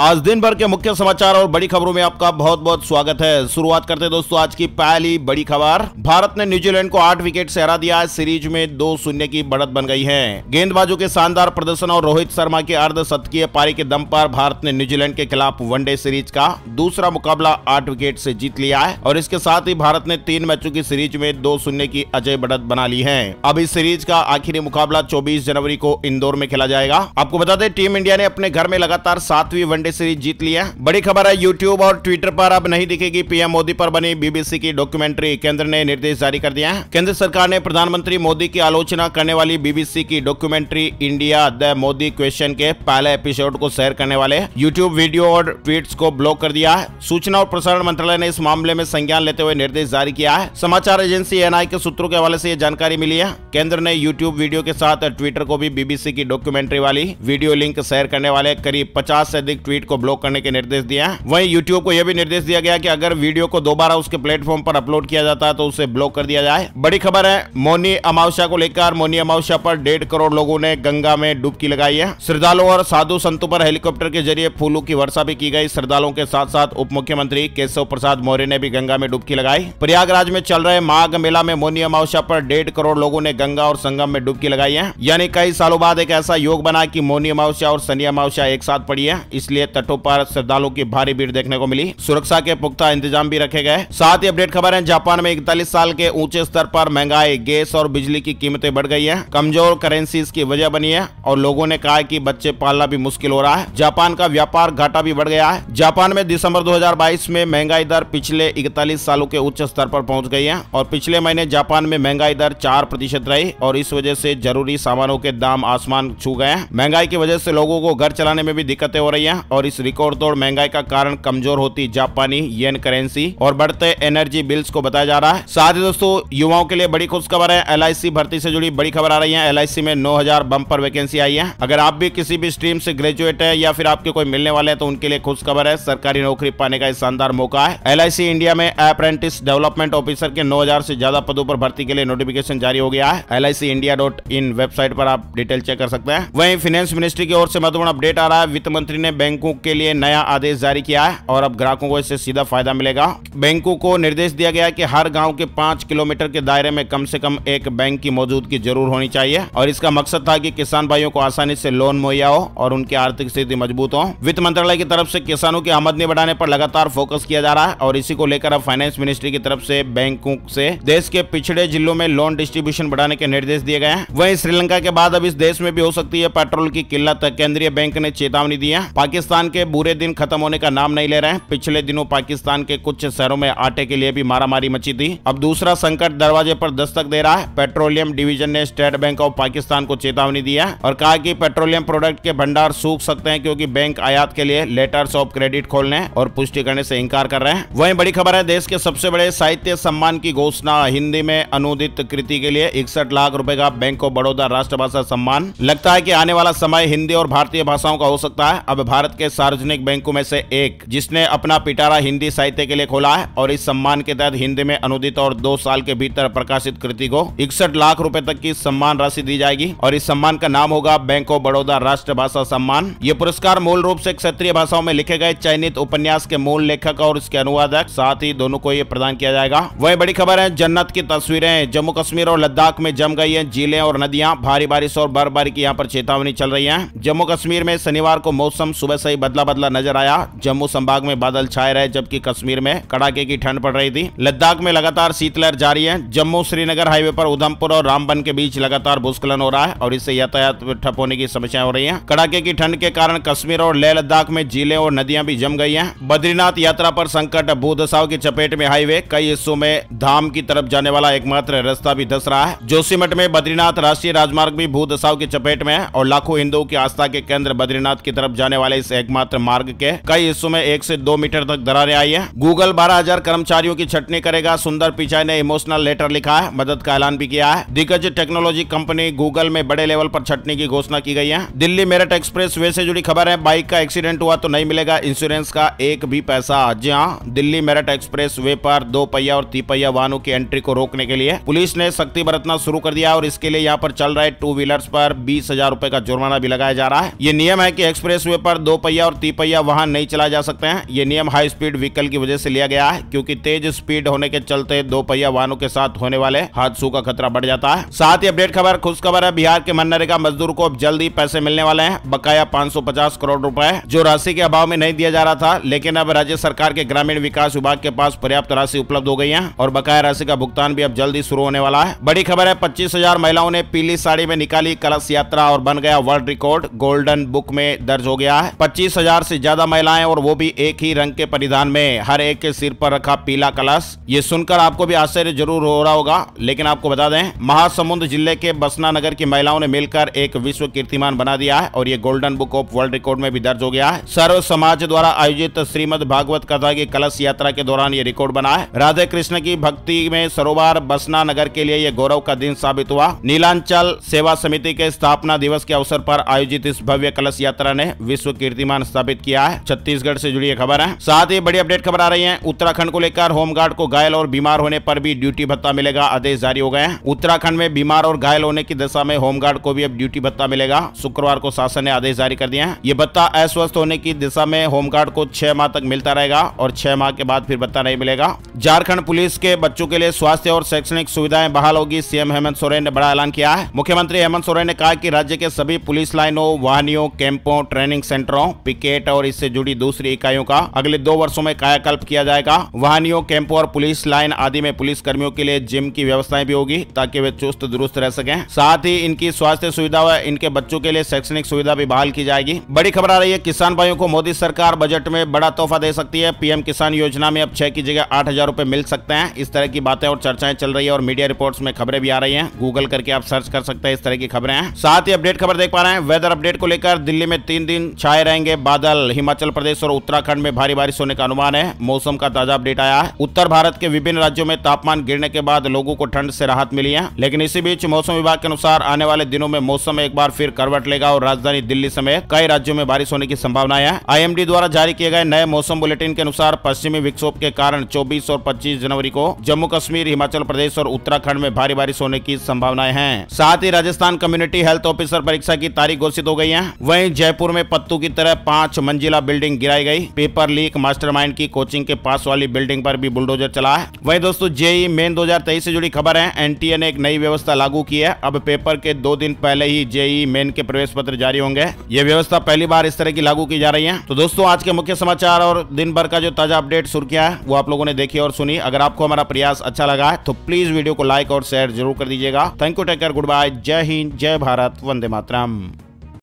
आज दिन भर के मुख्य समाचार और बड़ी खबरों में आपका बहुत बहुत स्वागत है। शुरुआत करते हैं दोस्तों आज की पहली बड़ी खबर। भारत ने न्यूजीलैंड को 8 विकेट से हरा दिया। सीरीज में 2-0 की बढ़त बन गई है। गेंदबाजों के शानदार प्रदर्शन और रोहित शर्मा के अर्धशतकीय पारी के दम पर भारत ने न्यूजीलैंड के खिलाफ वनडे सीरीज का दूसरा मुकाबला 8 विकेट से जीत लिया है और इसके साथ ही भारत ने 3 मैचों की सीरीज में 2-0 की अजय बढ़त बना ली है। अब इस सीरीज का आखिरी मुकाबला 24 जनवरी को इंदौर में खेला जाएगा। आपको बता दें टीम इंडिया ने अपने घर में लगातार 7वीं वनडे सीरीज जीत ली है। बड़ी खबर है, यूट्यूब और ट्विटर पर अब नहीं दिखेगी पीएम मोदी पर बनी बीबीसी की डॉक्यूमेंट्री। केंद्र ने निर्देश जारी कर दिया है। केंद्र सरकार ने प्रधानमंत्री मोदी की आलोचना करने वाली बीबीसी की documentary India the Modi question के पहले एपिसोड को शेयर करने वाले यूट्यूब वीडियो और ट्वीट्स को ब्लॉक कर दिया है। सूचना और प्रसारण मंत्रालय ने इस मामले में संज्ञान लेते हुए निर्देश जारी किया है। समाचार एजेंसी एनआई के सूत्रों के हवाले से यह जानकारी मिली है। केंद्र ने यूट्यूब वीडियो के साथ ट्विटर को भी बीबीसी की डॉक्यूमेंट्री वाली वीडियो लिंक शेयर करने वाले करीब 50 से अधिक ट्वीट को ब्लॉक करने के निर्देश दिया है। वहीं यूट्यूब को यह भी निर्देश दिया गया कि अगर वीडियो को दोबारा उसके प्लेटफॉर्म पर अपलोड किया जाता है तो उसे ब्लॉक कर दिया जाए। बड़ी खबर है, मौनी अमावस्या को लेकर मौनी अमावस्या पर 1.5 करोड़ लोगों ने गंगा में डुबकी लगाई है। श्रद्धालुओं और साधु संतों पर हेलीकॉप्टर के जरिए फूलों की वर्षा भी की गई। श्रद्धालुओं के साथ साथ उप मुख्यमंत्री केशव प्रसाद मौर्य ने भी गंगा में डुबकी लगाई। प्रयागराज में चल रहे माघ मेला में मौनी अमावस्या पर 1.5 करोड़ लोगों ने गंगा और संगम में डुबकी लगाई है। यानी कई सालों बाद एक ऐसा योग बना कि मौनी अमावस्या और शनि अमावस्या एक साथ पड़ी है। इसलिए तटों पर श्रद्धालुओं की भारी भीड़ देखने को मिली। सुरक्षा के पुख्ता इंतजाम भी रखे गए। साथ ही अपडेट खबर है, जापान में 41 साल के ऊंचे स्तर पर महंगाई, गैस और बिजली की कीमतें बढ़ गई है। कमजोर करेंसी इसकी वजह बनी है और लोगों ने कहा कि बच्चे पालना भी मुश्किल हो रहा है। जापान का व्यापार घाटा भी बढ़ गया है। जापान में दिसंबर 2022 में महंगाई दर पिछले 41 सालों के उच्च स्तर पर पहुंच गई है और पिछले महीने जापान में महंगाई दर 4% रही और इस वजह से जरूरी सामानों के दाम आसमान छू गए हैं। महंगाई की वजह से लोगों को घर चलाने में भी दिक्कतें हो रही हैं और इस रिकॉर्ड तोड़ महंगाई का कारण कमजोर होती जापानी येन करेंसी और बढ़ते एनर्जी बिल्स को बताया जा रहा है। साथ ही दोस्तों युवाओं के लिए बड़ी खुशखबर है। एलआईसी भर्ती से जुड़ी बड़ी खबर आ रही है। एलआईसी में 9000 बम्पर वैकेंसी आई है। अगर आप भी किसी भी स्ट्रीम से ग्रेजुएट है या फिर आपके कोई मिलने वाले हैं तो उनके लिए खुशखबर है। सरकारी नौकरी पाने का शानदार मौका है। एलआईसी इंडिया में अप्रेंटिस डेवलपमेंट ऑफिसर के 9000 से ज्यादा पदों पर भर्ती के लिए नोटिफिकेशन जारी हो गया है। LICindia.in वेबसाइट पर आप डिटेल चेक कर सकते हैं। वहीं फाइनेंस मिनिस्ट्री की ओर से महत्वपूर्ण अपडेट आ रहा है। वित्त मंत्री ने बैंकों के लिए नया आदेश जारी किया है और अब ग्राहकों को इससे सीधा फायदा मिलेगा। बैंकों को निर्देश दिया गया है कि हर गांव के 5 किलोमीटर के दायरे में कम से कम एक बैंक की मौजूदगी जरूर होनी चाहिए और इसका मकसद था कि किसान भाइयों को आसानी से लोन मुहैया हो और उनकी आर्थिक स्थिति मजबूत हो। वित्त मंत्रालय की तरफ से किसानों की आमदनी बढ़ाने पर लगातार फोकस किया जा रहा है और इसी को लेकर अब फाइनेंस मिनिस्ट्री की तरफ से बैंकों से देश के पिछड़े जिलों में लोन डिस्ट्रीब्यूशन बढ़ाने के निर्देश दिए गए हैं। वहीं श्रीलंका के बाद अब इस देश में भी हो सकती है पेट्रोल की किल्लत। केंद्रीय बैंक ने चेतावनी दी है। पाकिस्तान के बुरे दिन खत्म होने का नाम नहीं ले रहे हैं। पिछले दिनों पाकिस्तान के कुछ शहरों में आटे के लिए भी मारामारी मची थी। अब दूसरा संकट दरवाजे पर दस्तक दे रहा है। पेट्रोलियम डिवीजन ने स्टेट बैंक ऑफ पाकिस्तान को चेतावनी दी है और कहा कि पेट्रोलियम प्रोडक्ट के भंडार सूख सकते हैं क्योंकि बैंक आयात के लिए लेटर्स ऑफ क्रेडिट खोलने और पुष्टि करने से इंकार कर रहे हैं। वहीं बड़ी खबर है, देश के सबसे बड़े साहित्य सम्मान की घोषणा। हिंदी में अनुदित कृति के लिए 61 लाख रुपए का बैंक ऑफ बड़ौदा राष्ट्रभाषा सम्मान। लगता है कि आने वाला समय हिंदी और भारतीय भाषाओं का हो सकता है। अब भारत के सार्वजनिक बैंकों में से एक जिसने अपना पिटारा हिंदी साहित्य के लिए खोला है और इस सम्मान के तहत हिंदी में अनुदित और 2 साल के भीतर प्रकाशित कृति को 61 लाख रुपए तक की सम्मान राशि दी जाएगी और इस सम्मान का नाम होगा बैंक ऑफ बड़ौदा राष्ट्रभाषा सम्मान। ये पुरस्कार मूल रूप से क्षेत्रीय भाषाओं में लिखे गए चयनित उपन्यास के मूल लेखक और इसके अनुवादक साथ ही दोनों को ये प्रदान किया जाएगा। वही बड़ी खबर है, जन्नत की तस्वीरें। जम्मू कश्मीर और लद्दाख में जम गई है झीलें और नदियां। भारी बारिश और बर्फबारी की यहाँ पर चेतावनी चल रही है। जम्मू कश्मीर में शनिवार को मौसम सुबह से ही बदला बदला नजर आया। जम्मू संभाग में बादल छाए रहे जबकि कश्मीर में कड़ाके की ठंड पड़ रही थी। लद्दाख में लगातार शीतलहर जारी है। जम्मू श्रीनगर हाईवे पर उधमपुर और रामबन के बीच लगातार भूस्खलन हो रहा है और इससे यातायात ठप होने की समस्या हो रही है। कड़ाके की ठंड के कारण कश्मीर और लेह लद्दाख में झीलें और नदियां भी जम गई हैं। बद्रीनाथ यात्रा पर संकट, भूदसाव की चपेट में हाईवे। कई हिस्सों में धाम की तरफ जाने वाला एकमात्र रास्ता भी धंस रहा है। जोशीमठ में बद्रीनाथ राष्ट्रीय राजमार्ग भी भूदसाव की चपेट में है और लाखों हिंदुओं की आस्था के केंद्र बद्रीनाथ की तरफ जाने वाले इस एकमात्र मार्ग के कई हिस्सों में 1 से 2 मीटर तक दरारें आई है। गूगल 12,000 कर्मचारियों की छटनी करेगा। सुंदर पिचाई ने इमोशनल लेटर लिखा है, मदद का ऐलान भी किया है। दिग्गज टेक्नोलॉजी कंपनी गूगल में बड़े लेवल पर छटनी की घोषणा की गई है। दिल्ली मेरठ एक्सप्रेस वे से जुड़ी खबर है, बाइक का एक्सीडेंट हुआ तो नहीं मिलेगा इंश्योरेंस का एक भी पैसा। जी हाँ, दिल्ली मेरठ एक्सप्रेस वे पर 2 पहिया और 3 पहिया वाहनों की एंट्री को रोकने के लिए पुलिस ने सख्ती बरतना शुरू कर दिया और इसके लिए यहाँ पर चल रहे 2 व्हीलर्स पर 20,000 रुपए का जुर्माना भी लगाया जा रहा है। ये नियम है कि एक्सप्रेस वे पर 2 पहिया पहिया और तिपहिया वाहन नहीं चलाए जा सकते हैं। ये नियम हाई स्पीड व्हीकल की वजह से लिया गया है, क्योंकि तेज स्पीड होने के चलते दो पहिया वाहनों के साथ होने वाले हादसों का खतरा बढ़ जाता है। साथ ही अपडेट खबर, खुश खबर है, बिहार के मनरेगा मजदूर को अब जल्दी पैसे मिलने वाले हैं। बकाया 550 करोड़ रुपए जो राशि के अभाव में नहीं दिया जा रहा था, लेकिन अब राज्य सरकार के ग्रामीण विकास विभाग के पास पर्याप्त राशि उपलब्ध हो गई है और बकाया राशि का भुगतान भी अब जल्दी शुरू होने वाला है। बड़ी खबर है, 25,000 महिलाओं ने पीली साड़ी में निकाली कलश यात्रा और बन गया वर्ल्ड रिकॉर्ड, गोल्डन बुक में दर्ज हो गया है। 25,000 से ज्यादा महिलाएं और वो भी एक ही रंग के परिधान में, हर एक के सिर पर रखा पीला कलश। ये सुनकर आपको भी आश्चर्य जरूर हो रहा होगा, लेकिन आपको बता दें, महासमुंद जिले के बसना नगर की महिलाओं ने मिलकर एक विश्व कीर्तिमान बना दिया है और ये golden book of world record में भी दर्ज हो गया है। सर्व समाज द्वारा आयोजित श्रीमद् भागवत कथा की कलश यात्रा के दौरान ये रिकॉर्ड बना है। राधे कृष्ण की भक्ति में सरोवर बसना नगर के लिए ये गौरव का दिन साबित हुआ। नीलांचल सेवा समिति के स्थापना दिवस के अवसर पर आयोजित इस भव्य कलश यात्रा ने विश्व कीर्तिमान स्थापित किया है। छत्तीसगढ़ से जुड़ी खबर है। साथ ही बड़ी अपडेट खबर आ रही है, उत्तराखंड को लेकर होमगार्ड को घायल और बीमार होने पर भी ड्यूटी भत्ता मिलेगा, आदेश जारी हो गए हैं। उत्तराखंड में बीमार और घायल होने की दशा में होमगार्ड को भी अब ड्यूटी भत्ता मिलेगा। शुक्रवार को शासन ने आदेश जारी कर दिया है। ये भत्ता अस्वस्थ होने की दिशा में होमगार्ड को 6 माह तक मिलता रहेगा और 6 माह के बाद फिर भत्ता नहीं मिलेगा। झारखंड पुलिस के बच्चों के लिए स्वास्थ्य और शैक्षणिक सुविधाएं बहाल होगी, सीएम हेमंत सोरेन ने बड़ा ऐलान किया है। मुख्यमंत्री हेमंत सोरेन ने कहा कि राज्य के सभी पुलिस लाइनों, वाहनियों, कैंपों, ट्रेनिंग सेंटरों, पिकेट और इससे जुड़ी दूसरी इकाइयों का अगले 2 वर्षों में कायाकल्प किया जाएगा। वाहनियों, कैंपों और पुलिस लाइन आदि में पुलिस कर्मियों के लिए जिम की व्यवस्थाएं भी होगी ताकि वे चुस्त दुरुस्त रह सकें। साथ ही इनकी स्वास्थ्य सुविधा व इनके बच्चों के लिए शैक्षणिक सुविधा भी बहाल की जाएगी। बड़ी खबर आ रही है, किसान भाइयों को मोदी सरकार बजट में बड़ा तोहफा दे सकती है। पीएम किसान योजना में अब 6 की जगह 8,000 रुपए मिल सकते हैं। इस तरह की बातें और चर्चाएं चल रही है और मीडिया रिपोर्ट्स में खबरें भी आ रही हैं। गूगल करके आप सर्च कर सकते हैं, इस तरह की खबरें हैं। साथ ही अपडेट खबर देख पा रहे हैं, वेदर अपडेट को लेकर दिल्ली में 3 दिन छाए रहेंगे बादल। हिमाचल प्रदेश और उत्तराखंड में भारी बारिश होने का अनुमान है। मौसम का ताजा अपडेट आया है। उत्तर भारत के विभिन्न राज्यों में तापमान गिरने के बाद लोगों को ठंड से राहत मिली है, लेकिन इसी बीच मौसम विभाग के अनुसार आने वाले दिनों में मौसम एक बार फिर करवट लेगा और राजधानी दिल्ली समेत कई राज्यों में बारिश होने की संभावना है। आईएमडी द्वारा जारी किए गए नए मौसम बुलेटिन के अनुसार पश्चिमी विक्षोभ के कारण 24 और 25 जनवरी को जम्मू कश्मीर, हिमाचल प्रदेश और उत्तराखंड में भारी बारिश होने की संभावनाएं हैं। साथ ही राजस्थान कम्युनिटी हेल्थ ऑफिसर परीक्षा की तारीख घोषित हो गई है। वहीं जयपुर में पत्तू की तरह 5 मंजिला बिल्डिंग गिराई गई। पेपर लीक मास्टरमाइंड की कोचिंग के पास वाली बिल्डिंग पर भी बुलडोजर चला है। वहीं दोस्तों जेईई मेन 2023 से जुड़ी खबर है। एनटीए ने एक नई व्यवस्था लागू की है। अब पेपर के 2 दिन पहले ही जेईई मेन के प्रवेश पत्र जारी होंगे। ये व्यवस्था पहली बार इस तरह की लागू की जा रही है। तो दोस्तों आज के मुख्य समाचार और दिन भर का जो ताजा अपडेट सुर्खियां है वो आप लोगों ने देखी और सुनी। अगर आपको हमारा प्रयास अच्छा लगा है तो प्लीज वीडियो को लाइक और शेयर जरूर कर दीजिएगा। Thank you, take care, good bye, जय हिंद, जय भारत, वंदे मातरम।